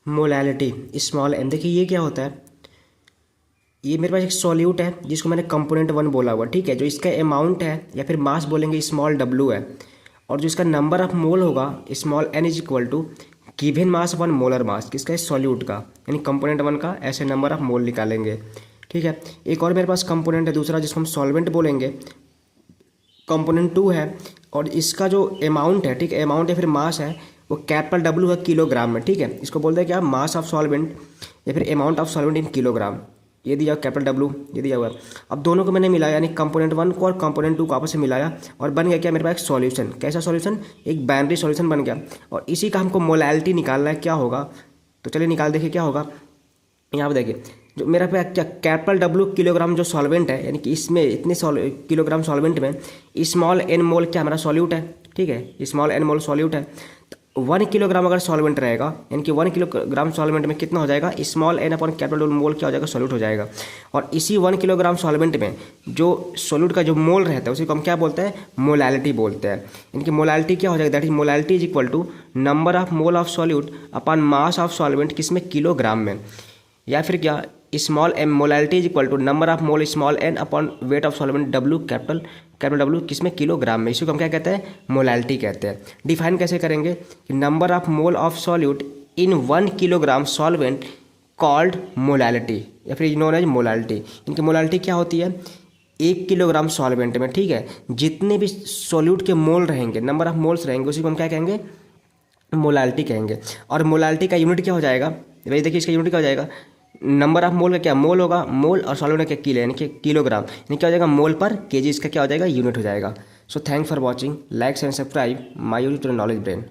Molality small N. देखिए ये क्या होता है, ये मेरे पास एक सॉल्यूट है जिसको मैंने कंपोनेंट वन बोला हुआ, ठीक है। जो इसका अमाउंट है या फिर मास बोलेंगे स्मॉल डब्लू है, और जो इसका नंबर ऑफ मोल होगा small n is equal to given mass one molar mass किसका, इस सॉल्यूट का, यानी कंपोनेंट वन का ऐसे नंबर ऑफ मोल निकालेंगे, ठीक है। एक और मेरे पास कंपोनेंट है दूसरा जिसको हम सॉल्वेंट बोलेंगे, कंपोनेंट टू है, और इसका जो अमाउंट है, ठीक है, अमाउंट या फिर मास है वो कैपिटल डब्ल्यू है किलोग्राम में, ठीक है। इसको बोलते हैं क्या, मास ऑफ सॉल्वेंट या फिर amount of solvent in kilogram, ये दिया कैपिटल डब्ल्यू, ये दिया हुआ है। अब दोनों को मैंने मिलाया, यानी कंपोनेंट वन को और कंपोनेंट टू को आपस में मिलाया और बन गया क्या मेरे पास एक सॉल्यूशन। कैसा सॉल्यूशन, एक बाइनरी सॉल्यूशन बन गया। और इसी का हमको मोलैलिटी निकालना है, क्या होगा, तो चलिए निकाल देखिए क्या होगा। यहाँ पे देखिए जो मेरा पे क्या कैपिटल डब्ल्यू किलोग्राम जो सॉल्वेंट है, यानी कि इसमें इतने किलोग्राम सॉल्वेंट में स्मॉल एन मोल क्या हमारा सॉल्यूट है, ठीक है, स्मॉल एन मोल सॉल्यूट है। तो 1 किलोग्राम अगर सॉल्वेंट रहेगा, यानी कि 1 किलोग्राम सॉल्वेंट में कितना हो जाएगा, small n upon capital W mole क्या हो जाएगा, सॉल्यूट हो जाएगा। और इसी 1 किलोग्राम सॉल्वेंट में जो सॉल्यूट का जो मोल रहता है उसी को हम क्या बोलते हैं, मोलैलिटी बोलते हैं। यानी कि मोलैलिटी क्या हो जाएगा, that is molality is equal to number of mole of solute upon mass of solvent किसमें, किलोग्राम में। या फिर क्या, small M molality is equal to number of mole small n upon weight of solvent W capital W किसमें, kilogram में। इसी को हम क्या कहते हैं, मोलैलिटी कहते हैं। डिफाइन कैसे करेंगे कि number of mole of solute in 1 kilogram solvent called molality या फिर नोन एज मोलैलिटी। इनकी मोलैलिटी क्या होती है, 1 किलोग्राम सॉल्वेंट में, ठीक है, जितने भी सॉल्यूट के मोल रहेंगे, नंबर ऑफ मोल्स रहेंगे, उसी को हम क्या कहेंगे, मोलैलिटी कहेंगे। और मोलैलिटी का यूनिट क्या हो जाएगा, भाई देखिए इसका यूनिट क्या हो जाएगा, नंबर ऑफ मोल का क्या, मोल होगा, मोल और सॉल्वेंट का क्या, किलो, यानी कि किलोग्राम, यानी क्या हो जाएगा, मोल पर केजी, इसका क्या हो जाएगा, यूनिट हो जाएगा। So thanks for watching, like and subscribe my YouTube channel knowledge brain.